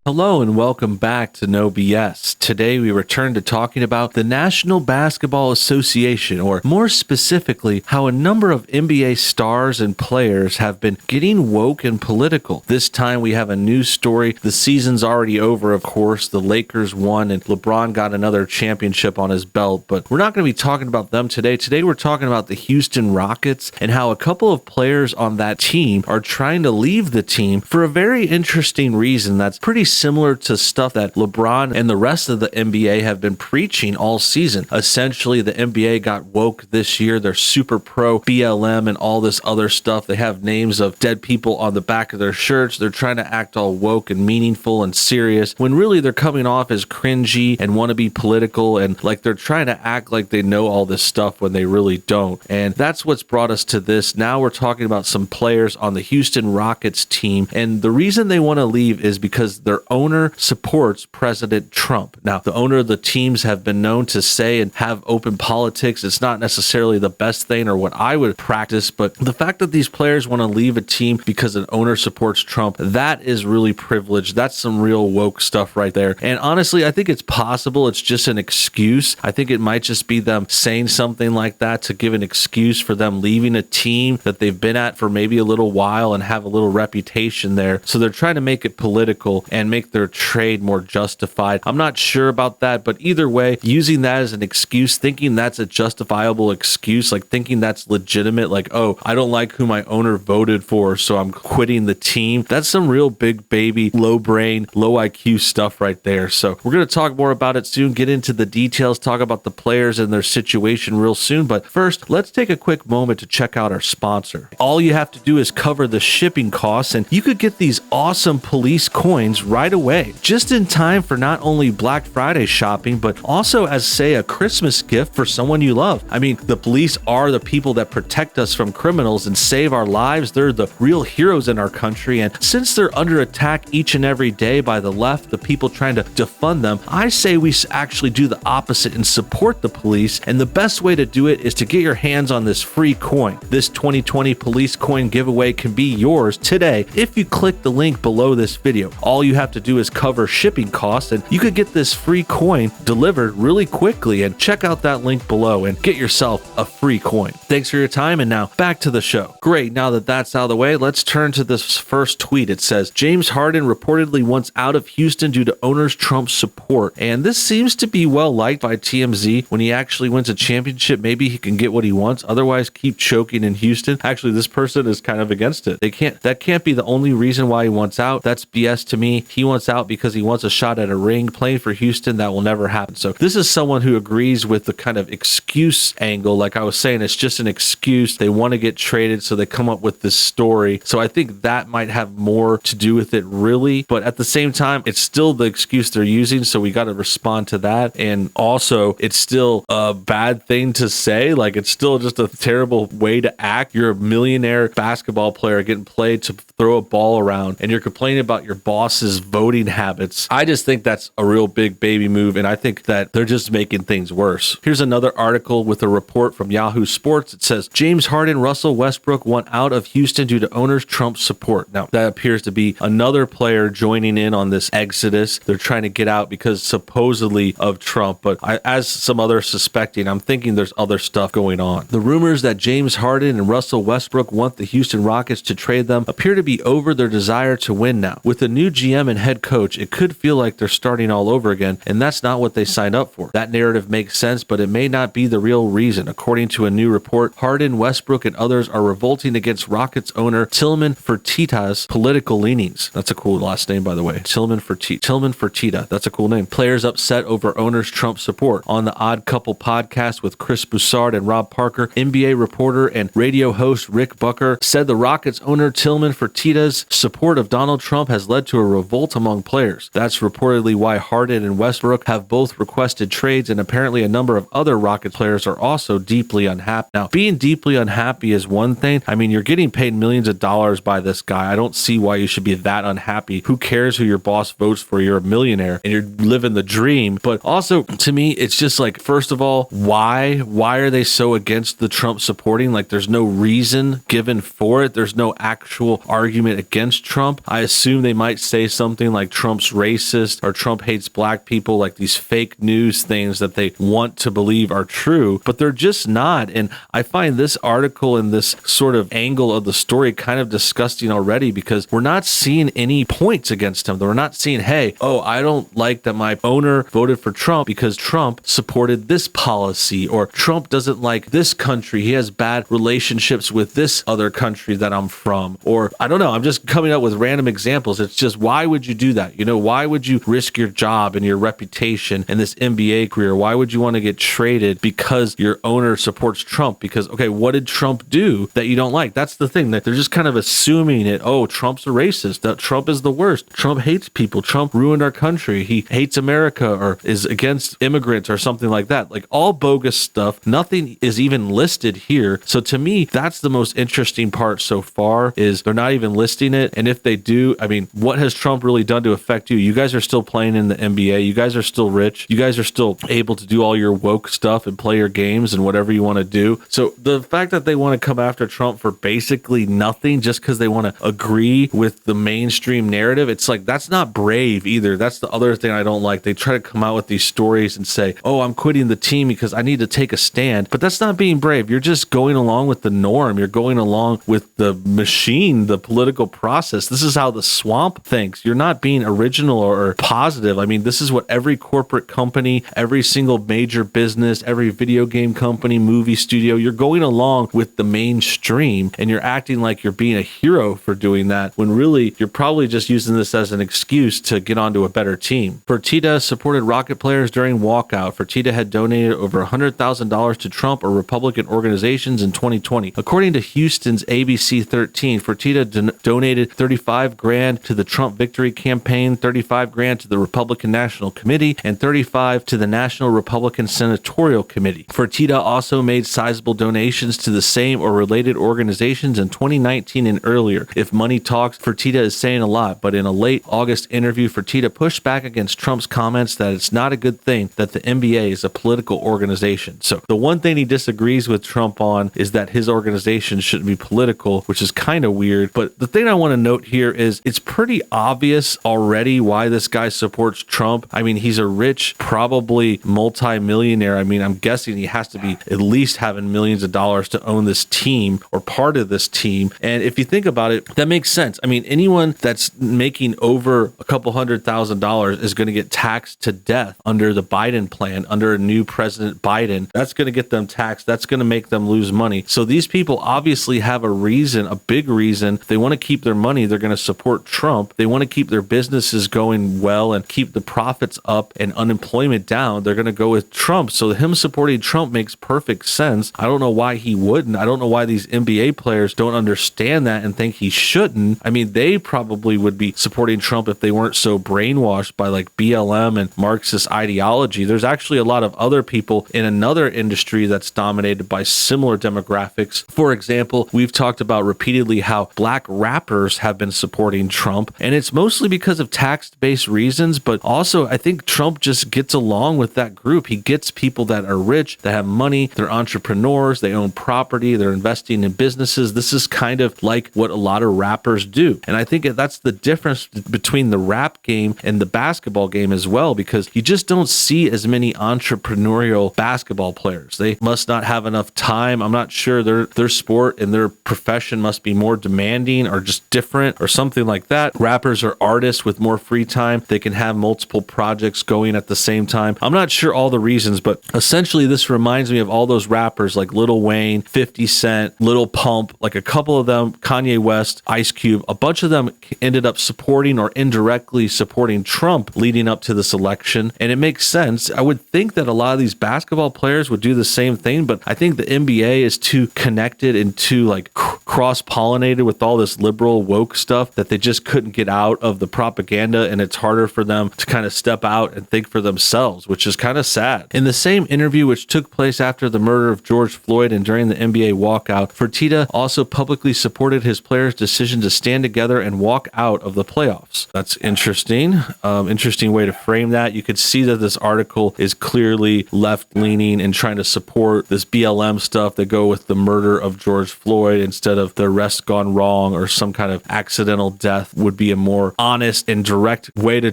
Hello and welcome back to NoBS. Today we return to talking about the National Basketball Association, or more specifically, how a number of NBA stars and players have been getting woke and political. This time we have a news story. The season's already over, of course. The Lakers won and LeBron got another championship on his belt, but we're not going to be talking about them today. Today we're talking about the Houston Rockets and how a couple of players on that team are trying to leave the team for a very interesting reason that's pretty similar to stuff that LeBron and the rest of the NBA have been preaching all season. Essentially, the NBA got woke this year. They're super pro BLM and all this other stuff. They have names of dead people on the back of their shirts. They're trying to act all woke and meaningful and serious when really they're coming off as cringy and want to be political and like they're trying to act like they know all this stuff when they really don't. And that's what's brought us to this. Now we're talking about some players on the Houston Rockets team, and the reason they want to leave is because their owner supports President Trump. Now, the owner of the teams have been known to say and have open politics. It's not necessarily the best thing or what I would practice, but the fact that these players want to leave a team because an owner supports Trump, that is really privileged. That's some real woke stuff right there. And honestly, I think it's possible it's just an excuse. I think it might just be them saying something like that to give an excuse for them leaving a team that they've been at for maybe a little while and have a little reputation there. So they're trying to make it political and make their trade more justified. I'm not sure about that, but either way, using that as an excuse, thinking that's a justifiable excuse, like thinking that's legitimate, like, oh, I don't like who my owner voted for, so I'm quitting the team. That's some real big baby, low brain, low IQ stuff right there. So we're going to talk more about it soon, get into the details, talk about the players and their situation real soon. But first, let's take a quick moment to check out our sponsor. All you have to do is cover the shipping costs, and you could get these awesome police coins right away, just in time for not only Black Friday shopping, but also as, say, a Christmas gift for someone you love. I mean, the police are the people that protect us from criminals and save our lives. They're the real heroes in our country. And since they're under attack each and every day by the left, the people trying to defund them, I say we actually do the opposite and support the police. And the best way to do it is to get your hands on this free coin. This 2020 police coin giveaway can be yours today if you click the link below this video. All you have to do is cover shipping costs, and you could get this free coin delivered really quickly. And check out that link below and get yourself a free coin. Thanks for your time, and now back to the show. Great, now that that's out of the way, let's turn to this first tweet. It says, James Harden reportedly wants out of Houston due to owners Trump's support. And this seems to be well liked by TMZ. When he actually wins a championship, maybe he can get what he wants. Otherwise, keep choking in Houston. Actually, this person is kind of against it. That can't be the only reason why he wants out. That's BS to me. He wants out because he wants a shot at a ring. Playing for Houston, that will never happen. So this is someone who agrees with the kind of excuse angle. Like I was saying, it's just an excuse. They want to get traded, so they come up with this story. So I think that might have more to do with it, really. But at the same time, it's still the excuse they're using, so we got to respond to that. And also, it's still a bad thing to say. Like, it's still just a terrible way to act. You're a millionaire basketball player getting paid to throw a ball around, and you're complaining about your boss's voting habits. I just think that's a real big baby move, and I think that they're just making things worse. Here's another article with a report from Yahoo Sports. It says, James Harden, Russell Westbrook want out of Houston due to owners Trump's support. Now, that appears to be another player joining in on this exodus. They're trying to get out because supposedly of Trump, but as some others suspecting, I'm thinking there's other stuff going on. The rumors that James Harden and Russell Westbrook want the Houston Rockets to trade them appear to be over their desire to win now. With a new GM and head coach, it could feel like they're starting all over again, and that's not what they signed up for. That narrative makes sense, but it may not be the real reason. According to a new report, Harden, Westbrook, and others are revolting against Rockets owner Tillman Fertitta's political leanings. That's a cool last name, by the way. Tillman Fertitta. That's a cool name. Players upset over owners Trump support. On the Odd Couple podcast with Chris Broussard and Rob Parker, NBA reporter and radio host Rick Bucker said the Rockets owner Tillman Fertitta's support of Donald Trump has led to a revolt among players. That's reportedly why Harden and Westbrook have both requested trades, and apparently a number of other Rockets players are also deeply unhappy. Now, being deeply unhappy is one thing. I mean, you're getting paid millions of dollars by this guy. I don't see why you should be that unhappy. Who cares who your boss votes for? You're a millionaire and you're living the dream. But also, to me, it's just like, first of all, why are they so against the Trump supporting? Like, there's no reason given for it. There's no actual argument against Trump. I assume they might say something something like Trump's racist or Trump hates black people, like these fake news things that they want to believe are true, but they're just not. And I find this article and this sort of angle of the story kind of disgusting already, because we're not seeing any points against him. We're not seeing, hey, oh, I don't like that my owner voted for Trump because Trump supported this policy, or Trump doesn't like this country. He has bad relationships with this other country that I'm from. Or I don't know. I'm just coming up with random examples. It's just, why would you do that? You know, why would you risk your job and your reputation and this NBA career? Why would you want to get traded because your owner supports Trump? Because, okay, what did Trump do that you don't like? That's the thing, that they're just kind of assuming it. Oh, Trump's a racist. That Trump is the worst. Trump hates people. Trump ruined our country. He hates America or is against immigrants or something like that. Like, all bogus stuff. Nothing is even listed here. So to me, that's the most interesting part so far, is they're not even listing it. And if they do, I mean, what has Trump really done to affect you? You guys are still playing in the NBA. You guys are still rich. You guys are still able to do all your woke stuff and play your games and whatever you want to do. So the fact that they want to come after Trump for basically nothing just because they want to agree with the mainstream narrative, it's like, that's not brave either. That's the other thing I don't like. They try to come out with these stories and say, oh, I'm quitting the team because I need to take a stand. But that's not being brave. You're just going along with the norm. You're going along with the machine, the political process. This is how the swamp thinks. You're not being original or positive. I mean, this is what every corporate company, every single major business, every video game company, movie studio, you're going along with the mainstream, and you're acting like you're being a hero for doing that, when really you're probably just using this as an excuse to get onto a better team. Fertitta supported Rocket players during Walkout. Fertitta had donated over $100,000 to Trump or Republican organizations in 2020. According to Houston's ABC 13, Fertitta donated $35,000 to the Trump Victory Campaign, $35,000 to the Republican National Committee, and $35,000 to the National Republican Senatorial Committee. Fertitta also made sizable donations to the same or related organizations in 2019 and earlier. If money talks, Fertitta is saying a lot, but in a late August interview, Fertitta pushed back against Trump's comments that it's not a good thing that the NBA is a political organization. So the one thing he disagrees with Trump on is that his organization shouldn't be political, which is kind of weird. But the thing I want to note here is it's pretty obvious already why this guy supports Trump. I mean, he's a rich, probably multi-millionaire. I mean, I'm guessing he has to be at least having millions of dollars to own this team or part of this team. And if you think about it, that makes sense. I mean, anyone that's making over a couple $100,000 is going to get taxed to death under the Biden plan, under a new President Biden. That's going to get them taxed. That's going to make them lose money. So these people obviously have a reason, a big reason. They want to keep their money. They're going to support Trump. They want to keep their businesses going well and keep the profits up and unemployment down. They're going to go with Trump. So him supporting Trump makes perfect sense. I don't know why he wouldn't. I don't know why these NBA players don't understand that and think he shouldn't. I mean, they probably would be supporting Trump if they weren't so brainwashed by like BLM and Marxist ideology. There's actually a lot of other people in another industry that's dominated by similar demographics. For example, we've talked about repeatedly how black rappers have been supporting Trump, and it's mostly because of tax-based reasons, but also I think Trump just gets along with that group. He gets people that are rich, that have money, they're entrepreneurs, they own property, they're investing in businesses. This is kind of like what a lot of rappers do. And I think that's the difference between the rap game and the basketball game as well, because you just don't see as many entrepreneurial basketball players. They must not have enough time. I'm not sure their sport and their profession must be more demanding or just different or something like that. Rappers are artists with more free time. They can have multiple projects going at the same time. I'm not sure all the reasons, but essentially this reminds me of all those rappers like Lil Wayne, 50 Cent, Lil Pump, like a couple of them, Kanye West, Ice Cube, a bunch of them ended up supporting or indirectly supporting Trump leading up to this election. And it makes sense. I would think that a lot of these basketball players would do the same thing, but I think the NBA is too connected and too like cross-pollinated with all this liberal woke stuff that they just couldn't get out of the propaganda, and it's harder for them to kind of step out and think for themselves, which is kind of sad. In the same interview, which took place after the murder of George Floyd and during the NBA walkout, Fertitta also publicly supported his players' decision to stand together and walk out of the playoffs. That's interesting. Interesting way to frame that. You could see that this article is clearly left-leaning and trying to support this BLM stuff that go with the murder of George Floyd instead of the arrest gone wrong or some kind of accidental death would be a more honest and direct way to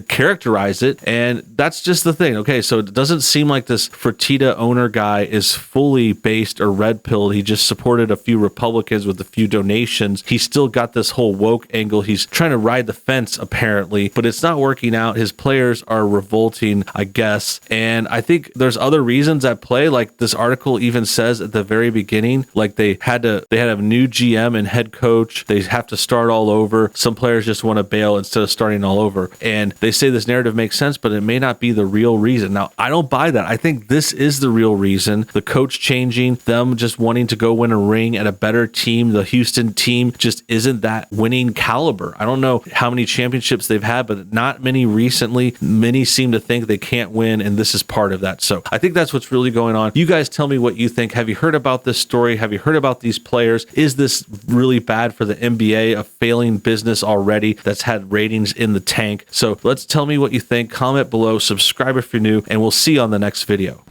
characterize it. And that's just the thing. Okay, so it doesn't seem like this Fertitta owner guy is fully based or red pilled. He just supported a few Republicans with a few donations. He's still got this whole woke angle. He's trying to ride the fence apparently, but it's not working out. His players are revolting, I guess. And I think there's other reasons at play. Like this article even says at the very beginning, like they had a new GM and head coach. They have to start all over. Some players just want to bail instead of starting all over. And they say this narrative makes sense, but it may not be the real reason. Now, I don't buy that. I think this is the real reason. The coach changing, them just wanting to go win a ring at a better team. The Houston team just isn't that winning caliber. I don't know how many championships they've had, but not many recently. Many seem to think they can't win, and this is part of that. So I think that's what's really going on. You guys tell me what you think. Have you heard about this story? Have you heard about these players? Is this really bad for the NBA, a failing business already that's had ratings in the tank? So let's tell me what you think. Comment below, subscribe if you're new, and we'll see you on the next video.